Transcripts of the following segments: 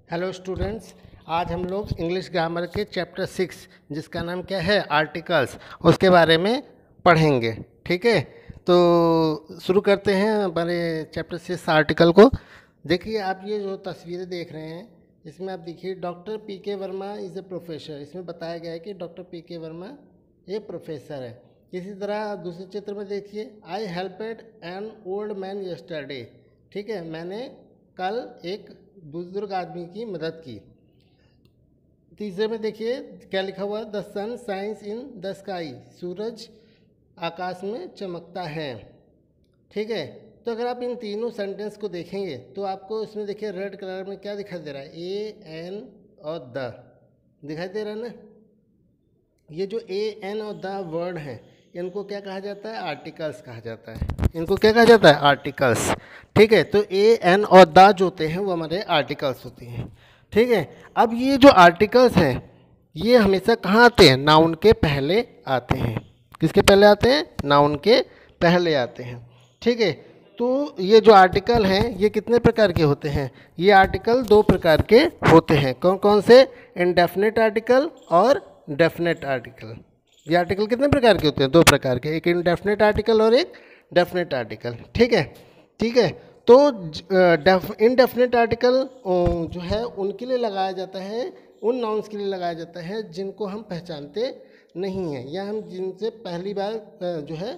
Hello students, आज हम लोग इंग्लिश ग्रामर के चैप्टर 6 जिसका नाम क्या है आर्टिकल्स, उसके बारे में पढ़ेंगे। ठीक है, तो शुरू करते हैं हमारे चैप्टर 6 आर्टिकल को। देखिए, आप ये जो तस्वीरें देख रहे हैं इसमें आप देखिए डॉक्टर पी के वर्मा इज़ ए प्रोफेसर। इसमें बताया गया है कि डॉक्टर पी के वर्मा ये प्रोफेसर है। इसी तरह दूसरे चित्र में देखिए, आई हेल्पेड एन ओल्ड मैन यस्टरडे। ठीक है, मैंने कल एक बुजुर्ग आदमी की मदद की। तीसरे में देखिए क्या लिखा हुआ, the sun shines in the sky, सूरज आकाश में चमकता है। ठीक है, तो अगर आप इन तीनों सेंटेंस को देखेंगे तो आपको इसमें देखिए रेड कलर में क्या दिखाई दे रहा है, ए एन और द दिखाई दे रहा है ना। ये जो ए एन और द वर्ड हैं इनको क्या कहा जाता है, आर्टिकल्स कहा जाता है। इनको क्या कहा जाता है, आर्टिकल्स। ठीक है, तो ए एन और द जो होते हैं वो हमारे आर्टिकल्स होते हैं। ठीक है, अब ये जो आर्टिकल्स हैं ये हमेशा कहाँ आते हैं, नाउन के पहले आते हैं। किसके पहले आते हैं, नाउन के पहले आते हैं। ठीक है, तो ये जो आर्टिकल हैं ये कितने प्रकार के होते हैं, ये आर्टिकल दो प्रकार के होते हैं। कौन कौन से, इंडेफिनिट आर्टिकल और डेफिनेट आर्टिकल। ये आर्टिकल कितने प्रकार के होते हैं, दो प्रकार के, एक इंडेफिनिट आर्टिकल और एक डेफिनेट आर्टिकल। ठीक है, ठीक है, तो इनडेफिनेट आर्टिकल जो है उनके लिए लगाया जाता है, उन नाउन्स के लिए लगाया जाता है जिनको हम पहचानते नहीं हैं या हम जिनसे पहली बार जो है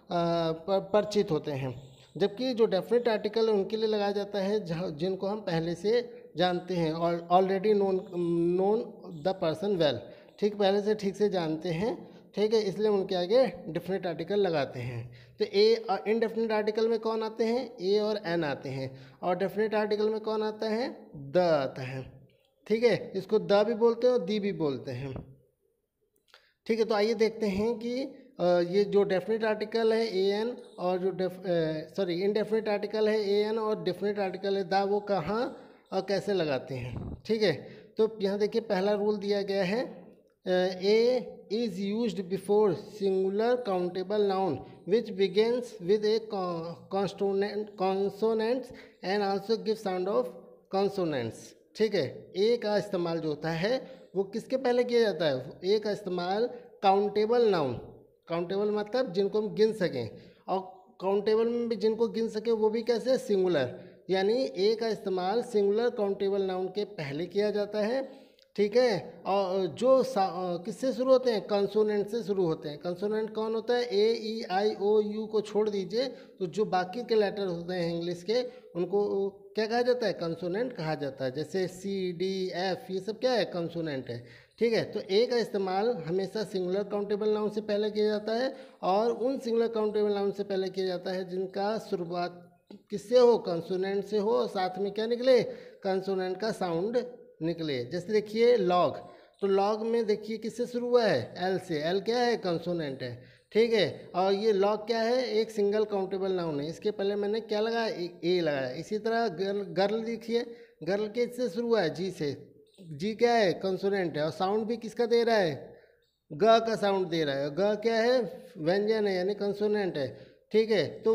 परिचित होते हैं। जबकि जो डेफिनेट आर्टिकल है उनके लिए लगाया जाता है जिनको हम पहले से जानते हैं, और already known the person well. ठीक, पहले से ठीक से जानते हैं। ठीक है, इसलिए उनके आगे डेफिनेट आर्टिकल लगाते हैं। तो ए इनडेफिनेट आर्टिकल में कौन आते हैं, ए और एन आते हैं, और डेफिनेट आर्टिकल में कौन आता है, द आता है। ठीक है, इसको द भी बोलते हैं और दी भी बोलते हैं। ठीक है, तो आइए देखते हैं कि ये जो डेफिनेट आर्टिकल है ए एन और जो इनडेफिनेट आर्टिकल है ए एन और डेफिनेट आर्टिकल है द, वो कहाँ और कैसे लगाते हैं। ठीक है, तो यहाँ देखिए पहला रूल दिया गया है, A is used before singular countable noun which begins with a consonants and also gives sound of consonants. ठीक है, ए का इस्तेमाल जो होता है वो किसके पहले किया जाता है, ए का इस्तेमाल काउंटेबल नाउन, काउंटेबल मतलब जिनको हम गिन सकें, और काउंटेबल में भी जिनको गिन सके वो भी कैसे, सिंगुलर, यानी ए का इस्तेमाल सिंगुलर काउंटेबल नाउन के पहले किया जाता है। ठीक है, और जो किससे शुरू होते हैं, कंसोनेंट से शुरू होते हैं। कंसोनेंट कौन होता है, ए ई आई ओ यू को छोड़ दीजिए तो जो बाकी के लेटर होते हैं इंग्लिश के उनको क्या कहा जाता है, कंसोनेंट कहा जाता है। जैसे सी डी एफ, ये सब क्या है, कंसोनेंट है। ठीक है, तो ए का इस्तेमाल हमेशा सिंगुलर काउंटेबल नाउन से पहले किया जाता है, और उन सिंगुलर काउंटेबल नाउन से पहले किया जाता है जिनका शुरुआत किससे हो, कंसोनेंट से हो, और साथ में क्या निकले, कंसोनेंट का साउंड निकले। जैसे देखिए लॉग, तो लॉग में देखिए किससे शुरू हुआ है, एल से। एल क्या है, कंसोनेंट है। ठीक है, और ये लॉग क्या है, एक सिंगल काउंटेबल नाउन है, इसके पहले मैंने क्या लगाया, ए लगाया। इसी तरह गर्ल देखिए, गर्ल के इससे शुरू हुआ है, जी से। जी क्या है, कंसोनेंट है, और साउंड भी किसका दे रहा है, ग का साउंड दे रहा है। ग क्या है, व्यंजन है, यानी कंसोनेंट है। ठीक है, तो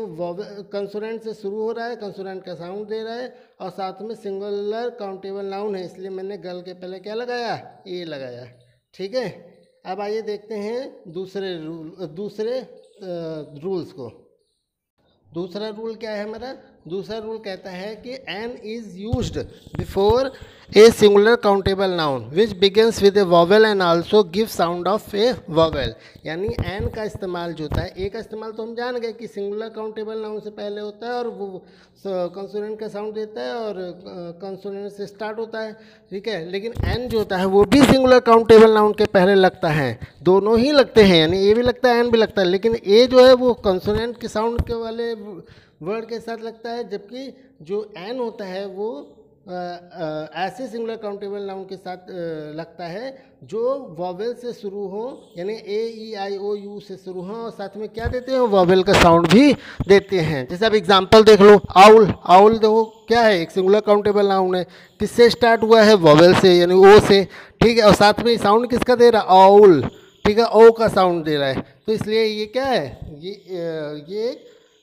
कंसोनेंट से शुरू हो रहा है, कंसोनेंट का साउंड दे रहा है, और साथ में सिंगुलर काउंटेबल नाउन है, इसलिए मैंने गर्ल के पहले क्या लगाया, ए लगाया। ठीक है, अब आइए देखते हैं दूसरे रूल्स को। दूसरा रूल क्या है हमारा, दूसरा रूल कहता है कि an is used before a singular countable noun which begins with a vowel and also give sound of a vowel. यानी एन का इस्तेमाल जो होता है, ए का इस्तेमाल तो हम जान गए कि सिंगुलर काउंटेबल नाउन से पहले होता है और वो कंसोनेंट का साउंड देता है और कंसोनेंट से स्टार्ट होता है। ठीक है, लेकिन एन जो होता है वो भी सिंगुलर काउंटेबल नाउन के पहले लगता है, दोनों ही लगते हैं, यानी ए भी लगता है एन भी लगता है, लेकिन ए जो है वो कंसोनेंट के साउंड के वाले वर्ड के साथ लगता है, जबकि जो एन होता है वो ऐसे सिंगुलर काउंटेबल नाउन के साथ लगता है जो वॉवेल से शुरू हो, यानी ए ई आई ओ यू से शुरू हो, और साथ में क्या देते हैं, वॉवेल का साउंड भी देते हैं। जैसे अब एग्जांपल देख लो, आउल, आउल देखो क्या है, एक सिंगुलर काउंटेबल नाउन है, किससे स्टार्ट हुआ है, वॉवेल से, यानी ओ से। ठीक है, और साथ में साउंड किसका दे रहा है, आउल। ठीक है, ओ का साउंड दे रहा है, तो इसलिए ये क्या है, ये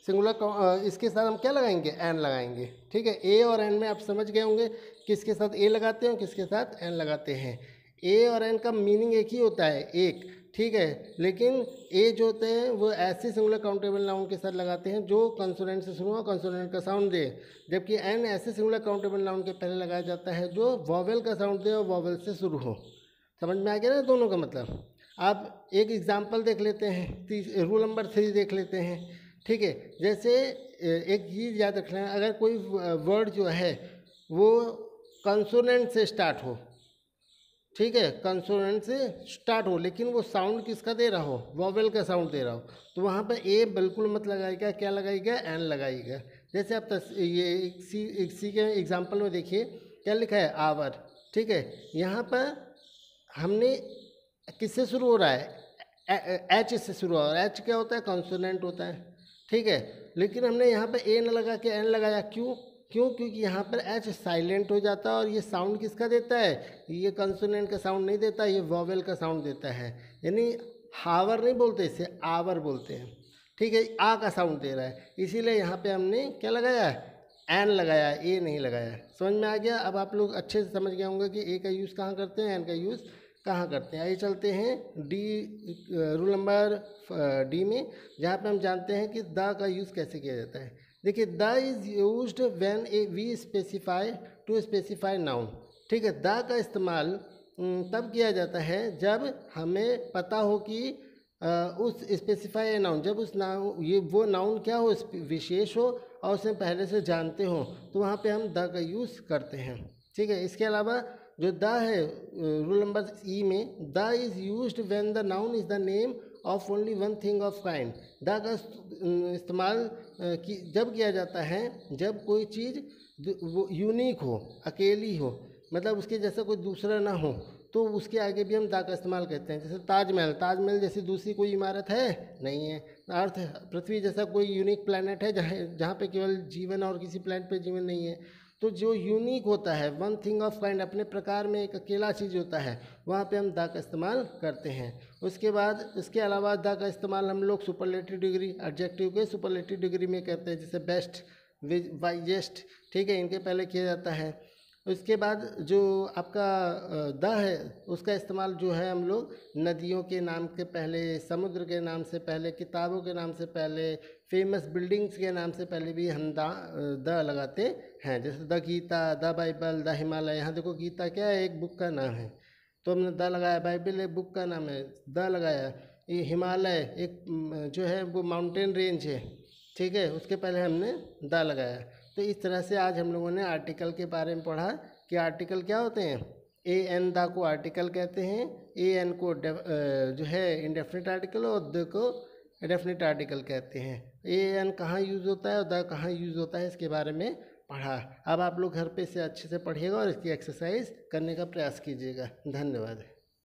सिंगुलर, इसके साथ हम क्या लगाएंगे, एन लगाएंगे। ठीक है, ए और एन में आप समझ गए होंगे किसके साथ ए लगाते हैं और किसके साथ एन लगाते हैं। ए और एन का मीनिंग एक ही होता है, एक, ठीक है, लेकिन ए जो होते हैं वो ऐसे सिंगुलर काउंटेबल नाउन के साथ लगाते हैं जो कंसोनेंट से शुरू हो, कंसोनेंट का साउंड दे, जबकि एन ऐसे सिंगुलर काउंटेबल नाउन के पहले लगाया जाता है जो वॉवेल का साउंड दे और वॉवेल से शुरू हो। समझ में आ गया ना दोनों का मतलब। आप एक एग्जाम्पल देख लेते हैं, रूल नंबर 3 देख लेते हैं, ठीक है। जैसे एक चीज़ याद रखना है, अगर कोई वर्ड जो है वो कंसोनेंट से स्टार्ट हो, ठीक है, कंसोनेंट से स्टार्ट हो, लेकिन वो साउंड किसका दे रहा हो, वॉवेल का साउंड दे रहा हो, तो वहाँ पर ए बिल्कुल मत लगाइएगा, क्या लगाइएगा, एन लगाइएगा। जैसे आप ये एक सी के एग्जाम्पल में देखिए क्या लिखा है, आवर, ठीक है। यहाँ पर हमने किससे शुरू हो रहा है, एच से शुरू हो रहा है, एच क्या होता है, कंसोनेंट होता है, ठीक है, लेकिन हमने यहाँ पे ए न लगा के एन लगाया, क्यों, क्योंकि यहाँ पर एच साइलेंट हो जाता है और ये साउंड किसका देता है, ये कंसोनेंट का साउंड नहीं देता, ये वॉवेल का साउंड देता है, यानी हावर नहीं बोलते, इसे आवर बोलते हैं, ठीक है, आ का साउंड दे रहा है, इसीलिए यहाँ पे हमने क्या लगाया है, एन लगाया, ए नहीं लगाया। समझ में आ गया। अब आप लोग अच्छे से समझ गए होंगे कि ए का यूज़ कहाँ करते हैं, एन का यूज़ कहाँ करते हैं। आइए चलते हैं डी, रूल नंबर डी में, जहाँ पे हम जानते हैं कि द का यूज़ कैसे किया जाता है। देखिए, the is used when we specify to specify noun, ठीक है। द का इस्तेमाल तब किया जाता है जब हमें पता हो कि उस स्पेसिफाई नाउन, जब उस नाउन, ये वो नाउन क्या हो, विशेष हो और उसे पहले से जानते हो, तो वहाँ पे हम द का यूज़ करते हैं, ठीक है। इसके अलावा जो द है, रूल नंबर ई में, the is used when the noun is the name of only one thing of kind. The का इस्तेमाल जब किया जाता है जब कोई चीज़ वो यूनिक हो, अकेली हो, मतलब उसके जैसा कोई दूसरा ना हो, तो उसके आगे भी हम दा का इस्तेमाल करते हैं। जैसे ताजमहल, ताजमहल जैसी दूसरी कोई इमारत है नहीं है। अर्थ, पृथ्वी जैसा कोई यूनिक प्लैनेट है जहाँ पे केवल जीवन और किसी प्लैनेट पे जीवन नहीं है। तो जो यूनिक होता है, वन थिंग ऑफ काइंड, अपने प्रकार में एक अकेला चीज़ होता है, वहाँ पे हम दा का इस्तेमाल करते हैं। उसके बाद इसके अलावा दा का इस्तेमाल हम लोग सुपरलेटिव डिग्री, एडजेक्टिव के सुपरलेटिव डिग्री में करते हैं, जैसे बेस्ट, वाइजेस्ट, ठीक है, इनके पहले किया जाता है। उसके बाद जो आपका द है, उसका इस्तेमाल जो है हम लोग नदियों के नाम के पहले, समुद्र के नाम से पहले, किताबों के नाम से पहले, फेमस बिल्डिंग्स के नाम से पहले भी हम द लगाते हैं। जैसे the Gita, the Bible, the Himalaya. यहाँ देखो गीता क्या है, एक बुक का नाम है, तो हमने द लगाया। बाइबल एक बुक का नाम है, द लगाया। ये हिमालय एक जो है वो माउंटेन रेंज है, ठीक है, उसके पहले हमने द लगाया। तो इस तरह से आज हम लोगों ने आर्टिकल के बारे में पढ़ा कि आर्टिकल क्या होते हैं। ए एन द को आर्टिकल कहते हैं, ए एन को जो है इंडेफिनिट आर्टिकल और द को डेफिनिट आर्टिकल कहते हैं। ए एन कहाँ यूज़ होता है और द कहाँ यूज़ होता है, इसके बारे में पढ़ा। अब आप लोग घर पे से अच्छे से पढ़िएगा और इसकी एक्सरसाइज करने का प्रयास कीजिएगा। धन्यवाद।